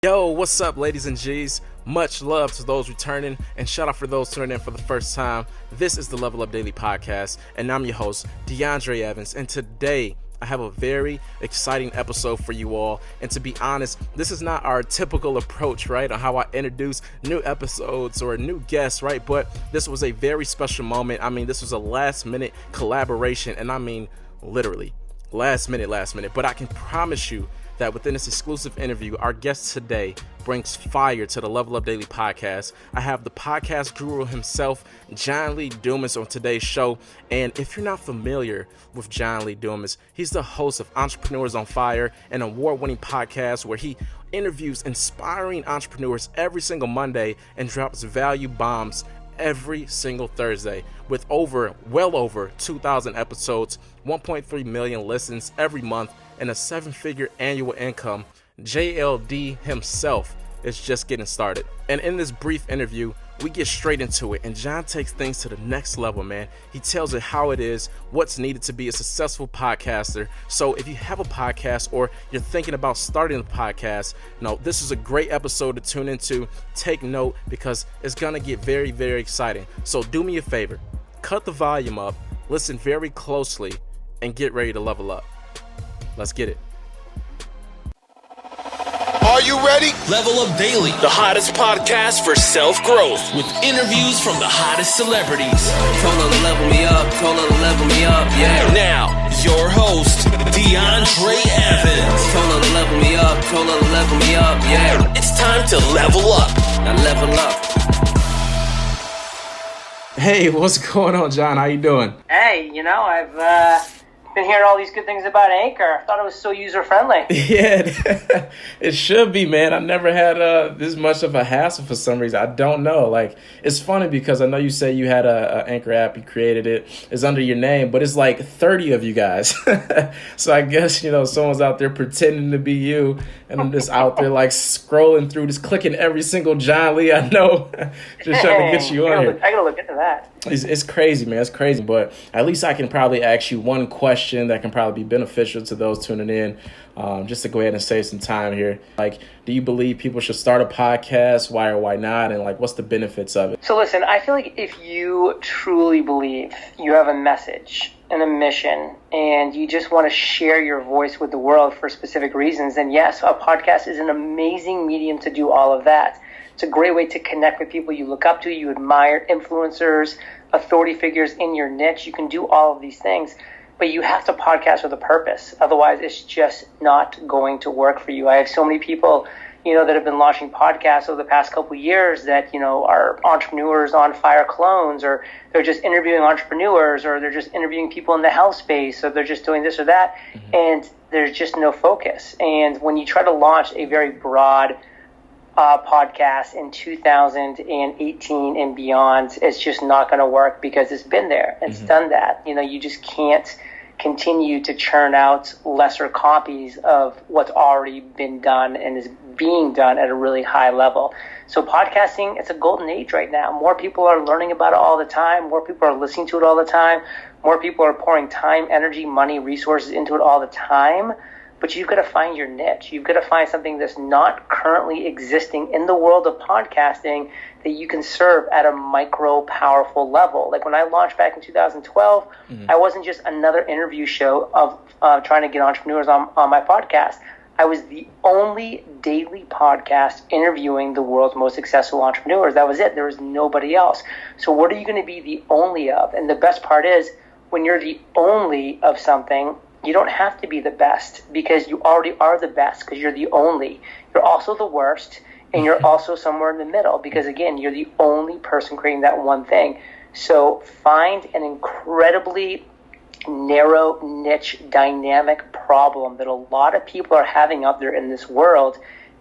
Yo, what's up, ladies and G's? Much love to those returning, and shout out for those tuning in for the first time. This is the Level Up Daily Podcast, and I'm your host, DeAndre Evans, and today I have a very exciting episode for you all. And to be honest, this is not our typical approach, right, on how I introduce new episodes or new guests, right? But this was a very special moment. I mean, this was a last-minute collaboration, and I mean, literally, last minute. But I can promise you that within this exclusive interview, our guest today brings fire to the Level Up Daily Podcast. I have the podcast guru himself, Lee Dumas, on today's show. And if you're not familiar with Lee Dumas, he's the host of Entrepreneurs on Fire, an award-winning podcast where he interviews inspiring entrepreneurs every single Monday and drops value bombs every single Thursday. With well over 2,000 episodes, 1.3 million listens every month, and a 7-figure annual income, JLD himself is just getting started. And in this brief interview, we get straight into it, and John takes things to the next level, man. He tells it how it is, what's needed to be a successful podcaster. So if you have a podcast or you're thinking about starting a podcast, this is a great episode to tune into. Take note, because it's gonna get very, very exciting. So do me a favor, cut the volume up, listen very closely, and get ready to level up. Let's get it. Are you ready? Level Up Daily, the hottest podcast for self-growth, with interviews from the hottest celebrities. Told her to level me up, yeah. Now, your host, DeAndre Evans. Told her to level me up, yeah. It's time to level up. Now level up. Hey, what's going on, John? How you doing? Hey, I've been hearing all these good things about Anchor. I thought it was so user-friendly. Yeah, it should be, man. I've never had this much of a hassle for some reason. I don't know. Like, it's funny because I know you say you had a Anchor app, you created it. It's under your name, but it's like 30 of you guys. So I guess, someone's out there pretending to be you, and I'm just out there like scrolling through, just clicking every single John Lee I know, just trying to get you on here. I gotta look into that. It's crazy, man. It's crazy, but at least I can probably ask you one question that can probably be beneficial to those tuning in, just to go ahead and save some time here. Like, do you believe people should start a podcast? Why or why not? And what's the benefits of it? So listen, I feel like if you truly believe you have a message and a mission and you just want to share your voice with the world for specific reasons, then yes, a podcast is an amazing medium to do all of that. It's a great way to connect with people you look up to, you admire, influencers, authority figures in your niche. You can do all of these things, but you have to podcast with a purpose. Otherwise, it's just not going to work for you. I have so many people, that have been launching podcasts over the past couple of years that, are entrepreneurs on fire clones, or they're just interviewing entrepreneurs, or they're just interviewing people in the health space, or they're just doing this or that. Mm-hmm. And there's just no focus. And when you try to launch a very broad podcast in 2018 and beyond, it's just not going to work because it's been there. It's done that. You just can't continue to churn out lesser copies of what's already been done and is being done at a really high level. So podcasting, it's a golden age right now. More people are learning about it all the time. More people are listening to it all the time. More people are pouring time, energy, money, resources into it all the time. But you've got to find your niche. You've got to find something that's not currently existing in the world of podcasting that you can serve at a micro, powerful level. Like when I launched back in 2012, I wasn't just another interview show of trying to get entrepreneurs on my podcast. I was the only daily podcast interviewing the world's most successful entrepreneurs. That was it. There was nobody else. So what are you going to be the only of? And the best part is, when you're the only of something, you don't have to be the best, because you already are the best, because you're the only. You're also the worst, and you're also somewhere in the middle, because, again, you're the only person creating that one thing. So find an incredibly narrow, niche, dynamic problem that a lot of people are having out there in this world,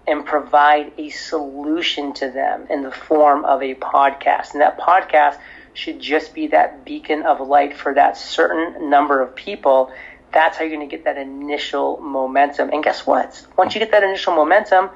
and provide a solution to them in the form of a podcast. And that podcast should just be that beacon of light for that certain number of people. That's how you're going to get that initial momentum. And guess what? Once you get that initial momentum,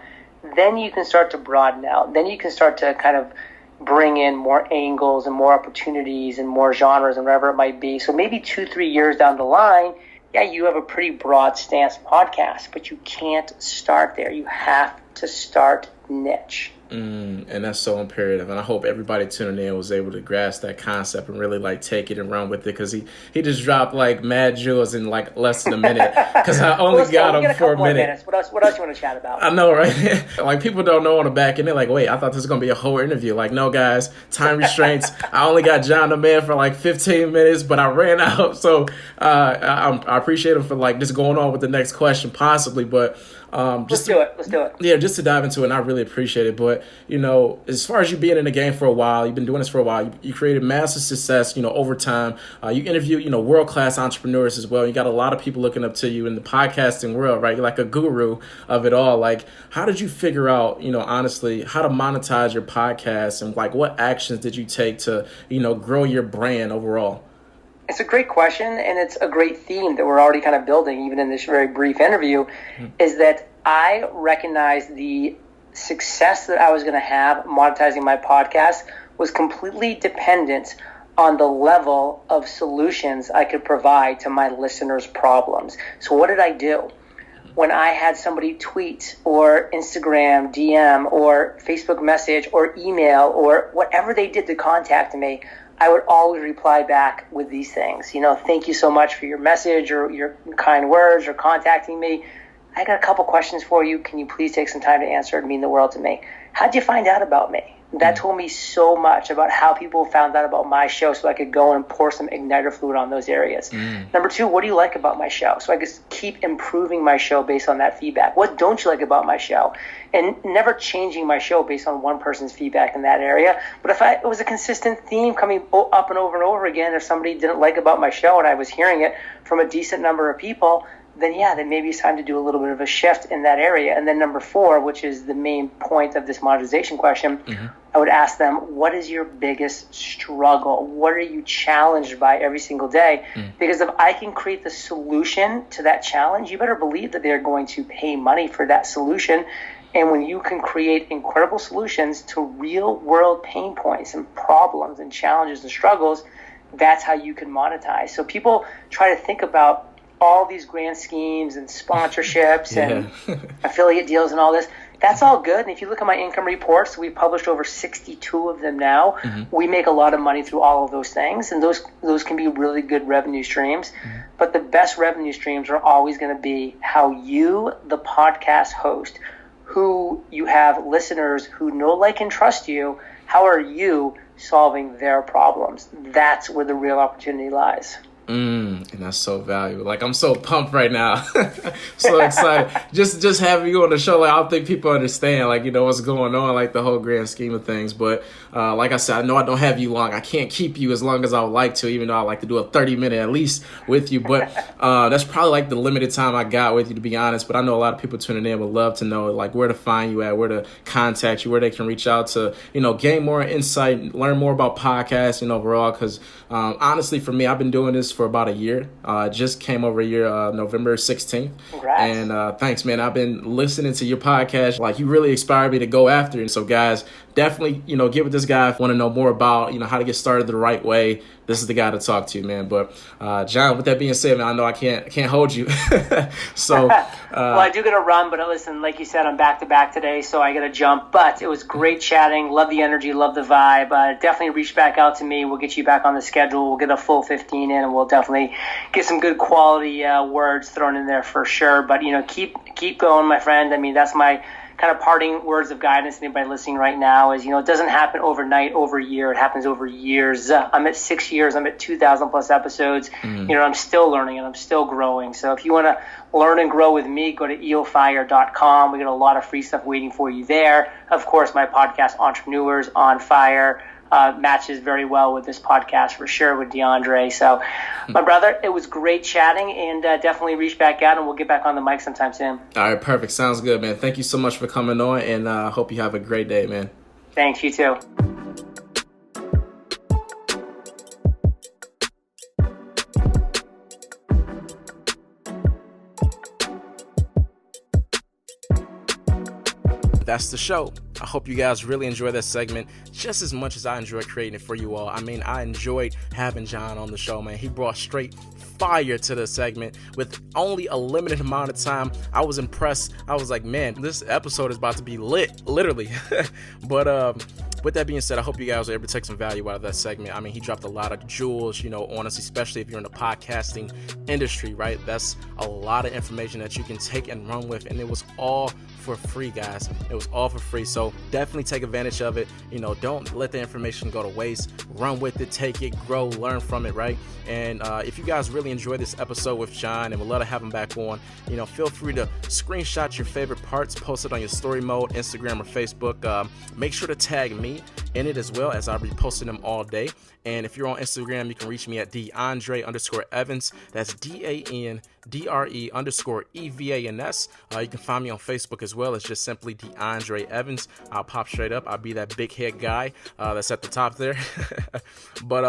then you can start to broaden out. Then you can start to kind of bring in more angles and more opportunities and more genres and whatever it might be. So maybe 2-3 years down the line, yeah, you have a pretty broad stance podcast, but you can't start there. You have to start niche. And that's so imperative. And I hope everybody tuning in was able to grasp that concept and really like take it and run with it, because he just dropped like mad jewels in like less than a minute, because I only got him for a minute. What else you want to chat about? I know, right? Like, people don't know on the back end. They're like, wait, I thought this was going to be a whole interview. Like, no, guys, time restraints. I only got John the Man for like 15 minutes, but I ran out. So I appreciate him for like just going on with the next question possibly. But let's do it. Yeah, just to dive into it, and I really appreciate it. But, you know, as far as you being in the game for a while, you've been doing this for a while, you created massive success, you know, over time. You interview, you know, world-class entrepreneurs as well. You got a lot of people looking up to you in the podcasting world, right? You're like a guru of it all. Like, how did you figure out, you know, honestly, how to monetize your podcast, and like what actions did you take to, you know, grow your brand overall? It's a great question, and it's a great theme that we're already kind of building, even in this very brief interview, is that I recognize the success that I was going to have monetizing my podcast was completely dependent on the level of solutions I could provide to my listeners' problems. So what did I do? When I had somebody tweet or Instagram DM or Facebook message or email or whatever they did to contact me, I would always reply back with these things. You know, thank you so much for your message or your kind words or contacting me. I got a couple questions for you. Can you please take some time to answer? It'd mean the world to me. How'd you find out about me? That told me so much about how people found out about my show, so I could go and pour some igniter fluid on those areas. Number two, what do you like about my show? So I could keep improving my show based on that feedback. What don't you like about my show? And never changing my show based on one person's feedback in that area. But if it was a consistent theme coming up and over again, if somebody didn't like about my show and I was hearing it from a decent number of people, then maybe it's time to do a little bit of a shift in that area. And then number four, which is the main point of this monetization question, I would ask them, what is your biggest struggle? What are you challenged by every single day? Because if I can create the solution to that challenge, you better believe that they're going to pay money for that solution. And when you can create incredible solutions to real world pain points and problems and challenges and struggles, that's how you can monetize. So people try to think about all these grand schemes and sponsorships and affiliate deals and all this. That's all good. And if you look at my income reports, we've published over 62 of them now. We make a lot of money through all of those things, and those can be really good revenue streams. But the best revenue streams are always going to be how you, the podcast host, who you have listeners who know, like, and trust you, how are you solving their problems? That's where the real opportunity lies. And that's so valuable. Like, I'm so pumped right now. So excited. Just having you on the show, like, I don't think people understand, like, you know, what's going on, like the whole grand scheme of things. But like I said, I know I don't have you long. I can't keep you as long as I would like to, even though I like to do a 30-minute at least with you. But that's probably like the limited time I got with you, to be honest. But I know a lot of people tuning in would love to know, like, where to find you at, where to contact you, where they can reach out to, you know, gain more insight, learn more about podcasting overall. Because honestly, for me, I've been doing this for about a year. Just came over a year, November 16th. Congrats. And thanks, man. I've been listening to your podcast. Like, you really inspired me to go after it. And so, guys, definitely, you know, get with this guy if you want to know more about, you know, how to get started the right way. This is the guy to talk to, man. But John, with that being said, man, I know I can't hold you. So well, I do got to run, but listen, like you said, I'm back to back today, so I got to jump. But it was great chatting. Love the energy, love the vibe. Definitely reach back out to me. We'll get you back on the schedule. We'll get a full 15 in, and we'll definitely get some good quality words thrown in there for sure. But, you know, keep going, my friend. I mean, that's my kind of parting words of guidance to anybody listening right now is, you know, it doesn't happen overnight, over a year. It happens over years. I'm at 6 years. I'm at 2,000 plus episodes. You know, I'm still learning and I'm still growing. So if you want to learn and grow with me, go to eofire.com. We got a lot of free stuff waiting for you there. Of course, my podcast, Entrepreneurs on Fire, matches very well with this podcast for sure with DeAndre. So, my brother, it was great chatting, and definitely reach back out, and we'll get back on the mic sometime soon. All right, perfect. Sounds good, man. Thank you so much for coming on, and I hope you have a great day, man. Thanks, you too. That's the show. I hope you guys really enjoy that segment just as much as I enjoyed creating it for you all. I mean, I enjoyed having John on the show, man. He brought straight fire to the segment with only a limited amount of time. I was impressed. I was like, man, this episode is about to be lit, literally. But with that being said, I hope you guys were able to take some value out of that segment. I mean, he dropped a lot of jewels, on us, especially if you're in the podcasting industry, right? That's a lot of information that you can take and run with, and it was all for free, guys. It was all for free, so definitely take advantage of it. Don't let the information go to waste. Run with it, take it, grow, learn from it, right? And if you guys really enjoyed this episode with John and would love to have him back on, feel free to screenshot your favorite parts, post it on your story mode, Instagram or Facebook. Make sure to tag me in it as well, as I'll be posting them all day. And if you're on Instagram, you can reach me at DeAndre_Evans. That's DANDRE_EVANS. You can find me on Facebook as well. It's just simply DeAndre Evans. I'll pop straight up. I'll be that big head guy that's at the top there. But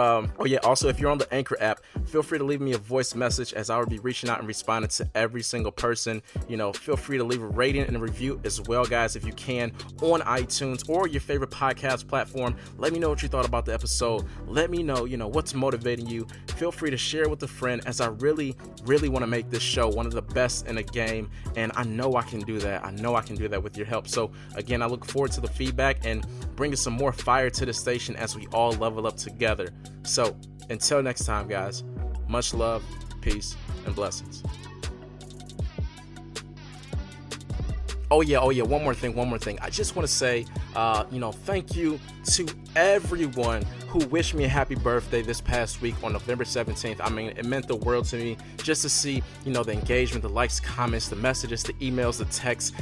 also, if you're on the Anchor app, feel free to leave me a voice message, as I will be reaching out and responding to every single person. Feel free to leave a rating and a review as well, guys, if you can, on iTunes or your favorite podcast platform. Let me know what you thought about the episode. Let me know, what's motivating you. Feel free to share with a friend, as I really, really want to make this show one of the best in the game. And I know I can do that. I know I can do that with your help. So again, I look forward to the feedback and bringing some more fire to the station as we all level up together. So until next time, guys, much love, peace, and blessings. Oh yeah, one more thing. I just want to say, thank you to everyone who wished me a happy birthday this past week on November 17th. I mean, it meant the world to me just to see, the engagement, the likes, comments, the messages, the emails, the texts,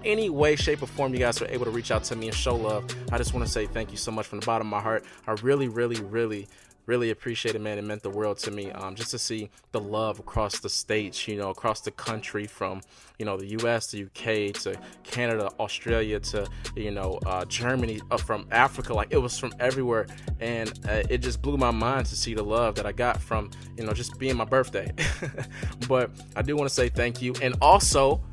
any way, shape, or form you guys were able to reach out to me and show love. I just want to say thank you so much from the bottom of my heart. I really, really, really appreciate it, man. It meant the world to me, just to see the love across the states, across the country, from the US to UK to Canada, Australia to Germany, from Africa. Like, it was from everywhere, and it just blew my mind to see the love that I got from just being my birthday. But I do want to say thank you. And also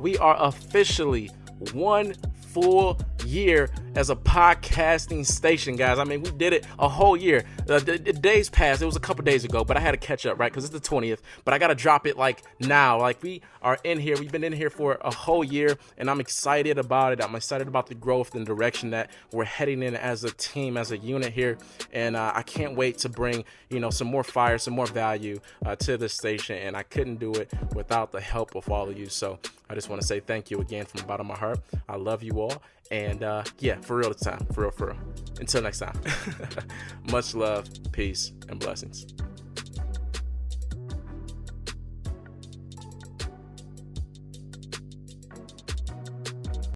we are officially 1 full year as a podcasting station, guys. I mean, we did it a whole year. The days passed. It was a couple days ago, but I had to catch up, right? Because it's the 20th. But I got to drop it like now. Like, we are in here. We've been in here for a whole year, and I'm excited about it. I'm excited about the growth and direction that we're heading in as a team, as a unit here. And I can't wait to bring, some more fire, some more value to this station. And I couldn't do it without the help of all of you. So I just want to say thank you again from the bottom of my heart. I love you all. And for real this time. For real. Until next time. Much love, peace, and blessings.